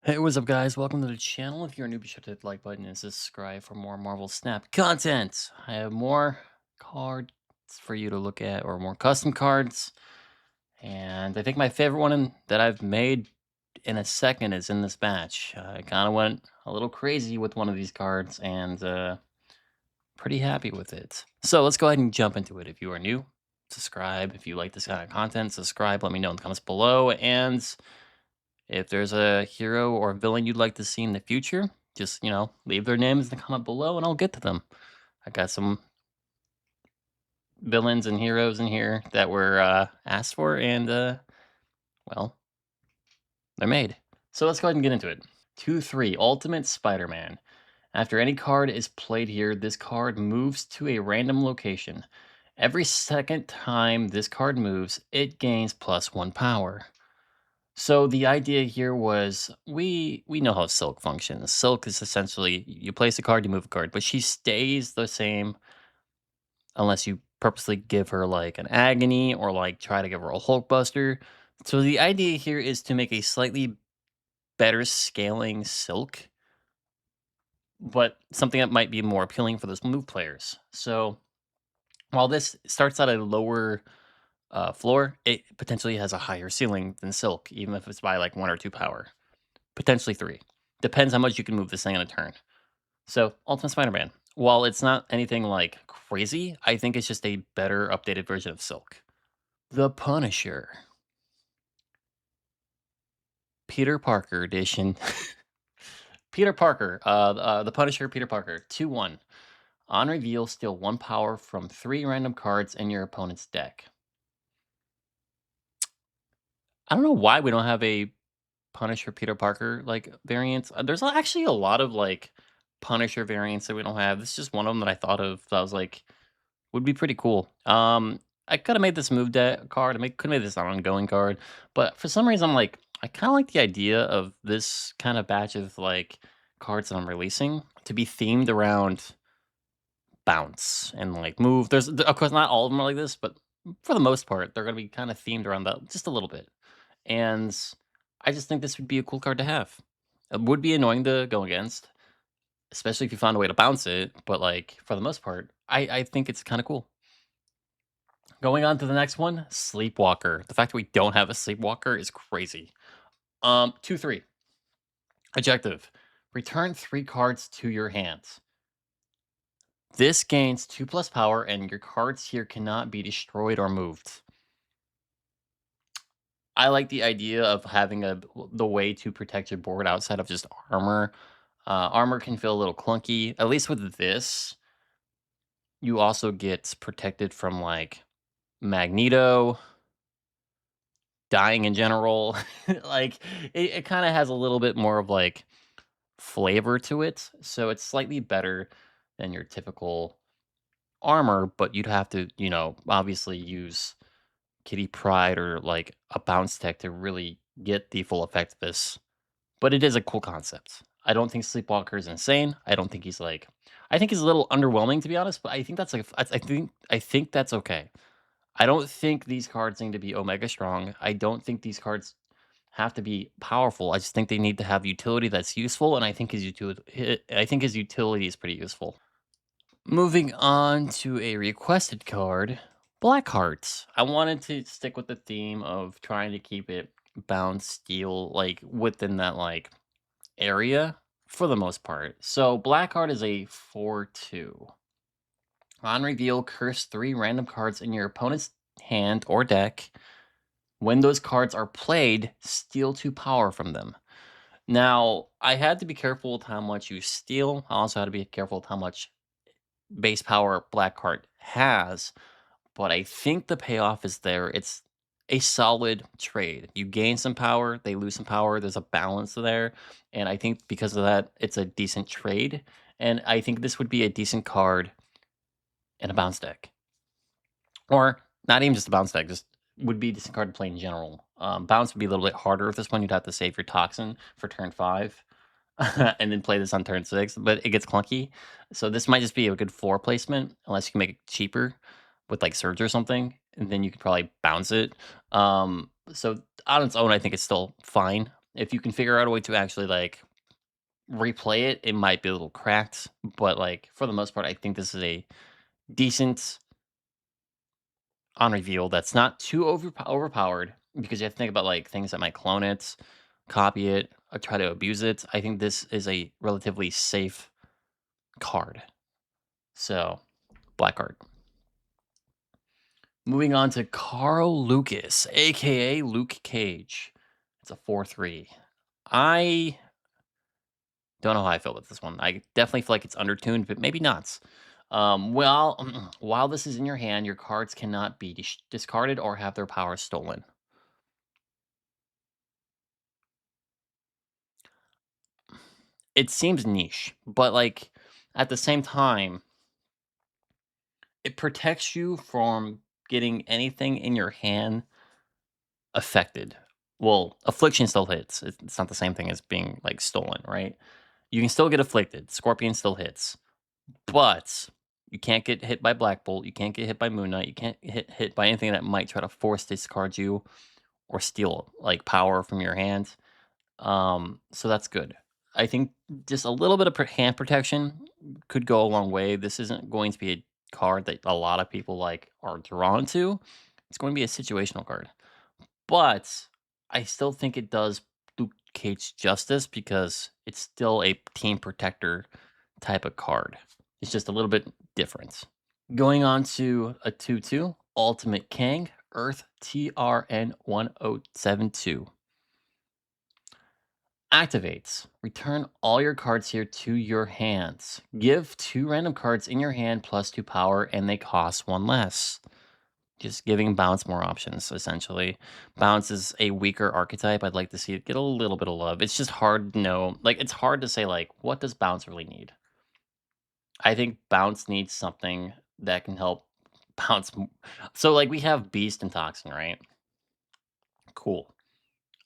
Hey, what's up, guys? Welcome to the channel. If you're new, be sure to hit the like button and subscribe for more Marvel Snap content. I have more cards for you to look at, or more custom cards. And I think my favorite that I've made in a second is in this batch. I kind of went a little crazy with one of these cards and pretty happy with it. So let's go ahead and jump into it. If you are new, subscribe. If you like this kind of content, subscribe. Let me know in the comments below. And if there's a hero or villain you'd like to see in the future, just, leave their names in the comment below and I'll get to them. I got some villains and heroes in here that were asked for, and, well, they're made. So let's go ahead and get into it. 2-3 Ultimate Spider Man. After any card is played here, this card moves to a random location. Every second time this card moves, it gains +1 power. So the idea here was we know how Silk functions. Silk is essentially you place a card, you move a card, but she stays the same unless you purposely give her like an agony or like try to give her a Hulk Buster. So the idea here is to make a slightly better scaling Silk, but something that might be more appealing for those move players. So while this starts at a lower floor, it potentially has a higher ceiling than Silk, even if it's by like 1 or 2 power. Potentially 3. Depends how much you can move this thing in a turn. So, Ultimate Spider-Man. While it's not anything like crazy, I think it's just a better updated version of Silk. The Punisher. Peter Parker edition. Peter Parker. The Punisher, Peter Parker. 2-1. On reveal, steal 1 power from 3 random cards in your opponent's deck. I don't know why we don't have a Punisher Peter Parker like variants. There's actually a lot of like Punisher variants that we don't have. This is just one of them that I thought of. That I was like, would be pretty cool. I could have made this move deck card. Could have made this an ongoing card, but for some reason, I'm like, I kind of like the idea of this kind of batch of like cards that I'm releasing to be themed around bounce and like move. Of course, not all of them are like this, but for the most part, they're gonna be kind of themed around that just a little bit. And I just think this would be a cool card to have. It would be annoying to go against, especially if you found a way to bounce it. But like for the most part, I think it's kind of cool. Going on to the next one, Sleepwalker. The fact that we don't have a Sleepwalker is crazy. 2-3. Objective. Return 3 cards to your hands. This gains 2 plus power, and your cards here cannot be destroyed or moved. I like the idea of having the way to protect your board outside of just armor. Armor can feel a little clunky. At least with this, you also get protected from like Magneto, dying in general. Like it kind of has a little bit more of like flavor to it. So it's slightly better than your typical armor, but you'd have to, obviously use Kitty Pride or like a bounce tech to really get the full effect of this. But it is a cool concept. I don't think Sleepwalker is insane. I think he's a little underwhelming to be honest, but I think that's like I think that's okay. I don't think these cards need to be omega strong. I don't think these cards have to be powerful. I just think they need to have utility that's useful, and I think his utility is pretty useful. Moving on to a requested card, Blackheart. I wanted to stick with the theme of trying to keep it bounce steel like within that like area for the most part. So Blackheart is a 4-2. On reveal, curse 3 random cards in your opponent's hand or deck. When those cards are played, steal 2 power from them. Now, I had to be careful with how much you steal. I also had to be careful with how much base power Blackheart has, but I think the payoff is there. It's a solid trade. You gain some power, they lose some power. There's a balance there. And I think because of that, it's a decent trade. And I think this would be a decent card in a bounce deck. Or not even just a bounce deck, just would be a decent card to play in general. Bounce would be a little bit harder with this one. You'd have to save your toxin for turn 5. And then play this on turn 6, but it gets clunky. So this might just be a good floor placement, unless you can make it cheaper with like Surge or something, and then you could probably bounce it. So on its own, I think it's still fine. If you can figure out a way to actually, like, replay it, it might be a little cracked, but, like, for the most part, I think this is a decent on reveal that's not too overpowered because you have to think about, like, things that might clone it, copy it, or try to abuse it. I think this is a relatively safe card. So, black card. Moving on to Carl Lucas, aka Luke Cage. It's a 4/3. I don't know how I feel with this one. I definitely feel like it's undertuned, but maybe not. While this is in your hand, your cards cannot be discarded or have their power stolen. It seems niche, but like at the same time, it protects you from getting anything in your hand affected. Well, affliction still hits. It's not the same thing as being like stolen, right? You can still get afflicted. Scorpion still hits, but you can't get hit by Black Bolt. You can't get hit by Moon Knight. You can't hit by anything that might try to force discard you or steal like power from your hand. So that's good. I think just a little bit of hand protection could go a long way. This isn't going to be a card that a lot of people like are drawn to. It's going to be a situational card. But I still think it does Luke Cage justice because it's still a team protector type of card. It's just a little bit different. Going on to a 2/2, Ultimate Kang, Earth TRN 1072. Activates. Return all your cards here to your hands. Give 2 random cards in your hand plus 2 power, and they cost 1 less. Just giving Bounce more options, essentially. Bounce is a weaker archetype. I'd like to see it get a little bit of love. It's just hard to know. Like, it's hard to say, like, what does Bounce really need? I think Bounce needs something that can help Bounce. So, like, we have Beast and Toxin, right? Cool.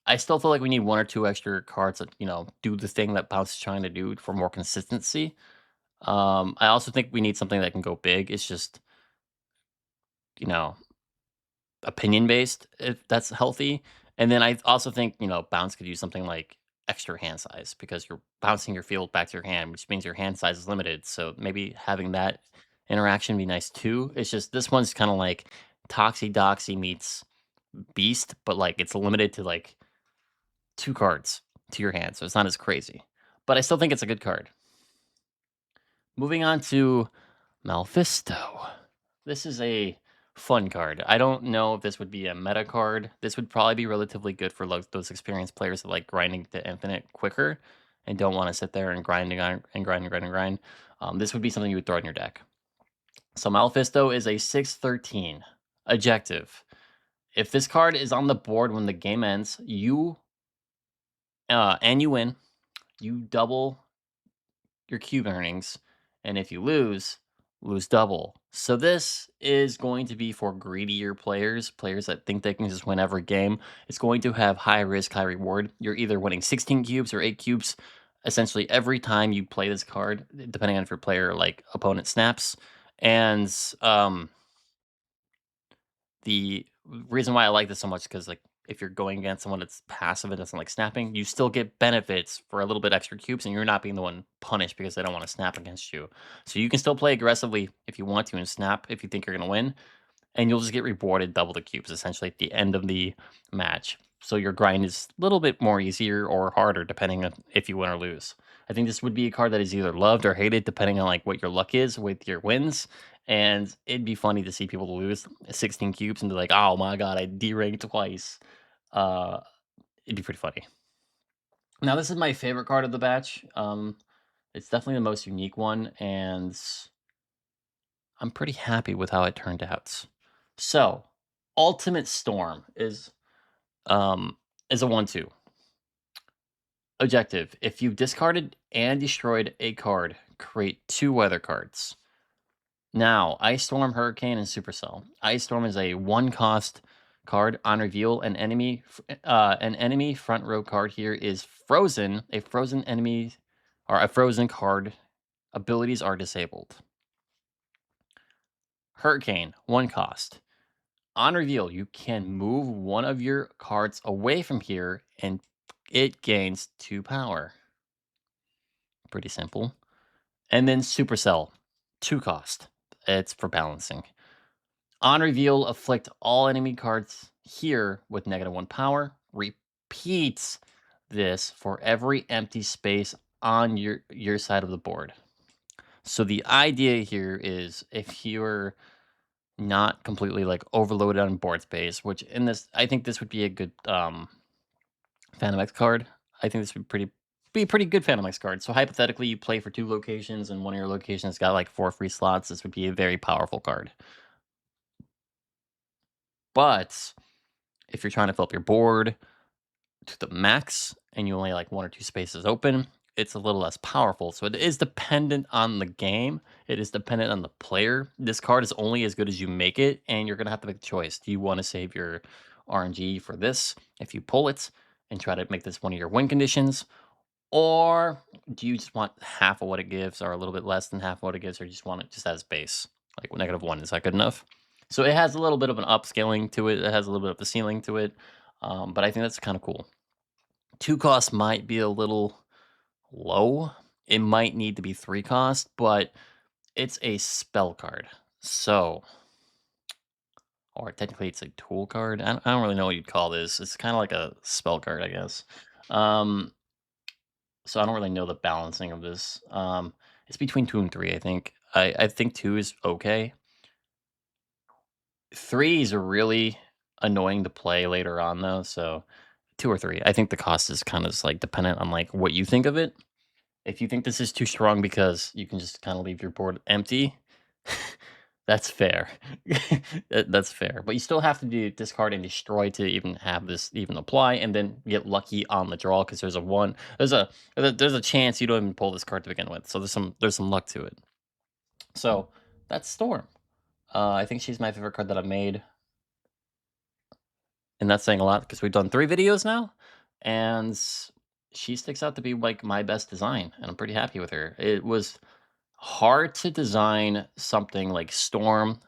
I still feel like we need 1 or 2 extra cards that, do the thing that Bounce is trying to do for more consistency. I also think we need something that can go big. It's just, you know, opinion based, if that's healthy. And then I also think, Bounce could use something like extra hand size because you're bouncing your field back to your hand, which means your hand size is limited. So maybe having that interaction be nice too. It's just this one's kind of like Toxie Doxy meets Beast, but like it's limited to like 2 cards to your hand. So it's not as crazy. But I still think it's a good card. Moving on to Malfisto. This is a fun card. I don't know if this would be a meta card. This would probably be relatively good for those experienced players that like grinding to infinite quicker and don't want to sit there and grind. This would be something you would throw in your deck. So Malfisto is a 6/13 objective. If this card is on the board when the game ends, you win, you double your cube earnings, and if you lose double. So this is going to be for greedier players, players that think they can just win every game. It's going to have high risk, high reward. You're either winning 16 cubes or 8 cubes essentially every time you play this card, depending on if your player like opponent snaps. And the reason why I like this so much because like if you're going against someone that's passive and doesn't like snapping, you still get benefits for a little bit extra cubes, and you're not being the one punished because they don't want to snap against you. So you can still play aggressively if you want to and snap if you think you're gonna win, and you'll just get rewarded double the cubes essentially at the end of the match. So your grind is a little bit more easier or harder depending on if you win or lose. I think this would be a card that is either loved or hated depending on like what your luck is with your wins. And it'd be funny to see people lose 16 cubes and be like, oh my god, I deranked twice. Uh it'd be pretty funny. Now this is my favorite card of the batch. It's definitely the most unique one, and I'm pretty happy with how it turned out. So, Ultimate Storm um is a 1/2. Objective: if you've discarded and destroyed a card, create 2 weather cards. Now, Ice Storm, Hurricane, and Supercell. Ice Storm is a 1 cost card on reveal. An enemy front row card here is frozen. A frozen enemy or a frozen card abilities are disabled. Hurricane, 1 cost. On reveal, you can move one of your cards away from here and it gains 2 power. Pretty simple. And then Supercell, 2 cost. It's for balancing. On reveal, afflict all enemy cards here with -1 power. Repeats this for every empty space on your side of the board. So the idea here is if you're not completely like overloaded on board space, which in this I think this would be a good Phantom X card. I think this would be a pretty good Phantom X card. So hypothetically, you play for 2 locations, and one of your locations got like 4 free slots. This would be a very powerful card. But if you're trying to fill up your board to the max and you only like 1 or 2 spaces open, it's a little less powerful. So it is dependent on the game. It is dependent on the player. This card is only as good as you make it, and you're gonna have to make a choice. Do you want to save your RNG for this if you pull it and try to make this one of your win conditions? Or do you just want half of what it gives or a little bit less than half of what it gives, or you just want it just as base? Like -1, is that good enough? So it has a little bit of an upscaling to it. It has a little bit of a ceiling to it. But I think that's kind of cool. 2 costs might be a little low. It might need to be 3 cost, but it's a spell card. So, or technically it's a tool card. I don't really know what you'd call this. It's kind of like a spell card, I guess. Um, So I don't really know the balancing of this. It's between 2 and 3, I think. I think 2 is okay. 3 is really annoying to play later on though, so 2 or 3. I think the cost is kind of like dependent on like what you think of it. If you think this is too strong because you can just kind of leave your board empty, that's fair. That's fair. But you still have to do discard and destroy to even have this even apply, and then get lucky on the draw because there's a chance you don't even pull this card to begin with. So there's some luck to it. So that's Storm. I think she's my favorite card that I've made, and that's saying a lot because we've done 3 videos now, and she sticks out to be like my best design, and I'm pretty happy with her. It was hard to design something like Storm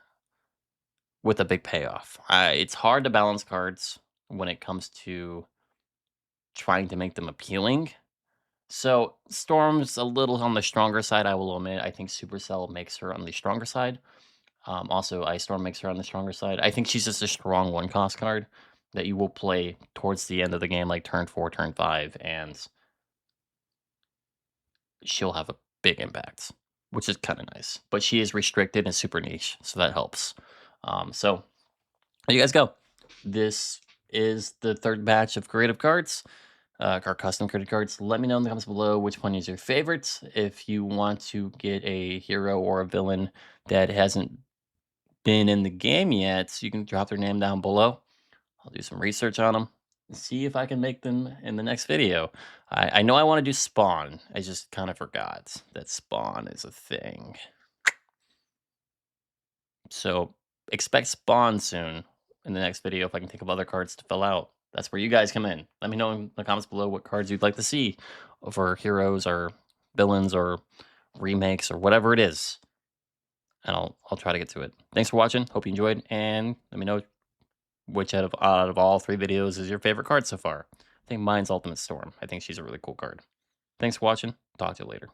with a big payoff. It's hard to balance cards when it comes to trying to make them appealing. So Storm's a little on the stronger side, I will admit. I think Supercell makes her on the stronger side. Also, Ice Storm makes her on the stronger side. I think she's just a strong 1 cost card that you will play towards the end of the game, like turn 4, turn 5, and she'll have a big impact, which is kind of nice. But she is restricted and super niche, so that helps. So there you guys go. This is the 3rd batch of creative cards, our custom creative cards. Let me know in the comments below which one is your favorite. If you want to get a hero or a villain that hasn't been in the game yet, you can drop their name down below. I'll do some research on them and see if I can make them in the next video. I know I want to do Spawn. I just kind of forgot that Spawn is a thing. So expect Spawn soon in the next video if I can think of other cards to fill out. That's where you guys come in. Let me know in the comments below what cards you'd like to see for heroes or villains or remakes or whatever it is. And I'll try to get to it. Thanks for watching. Hope you enjoyed, and let me know which out of all 3 videos is your favorite card so far. I think mine's Ultimate Storm. I think she's a really cool card. Thanks for watching. Talk to you later.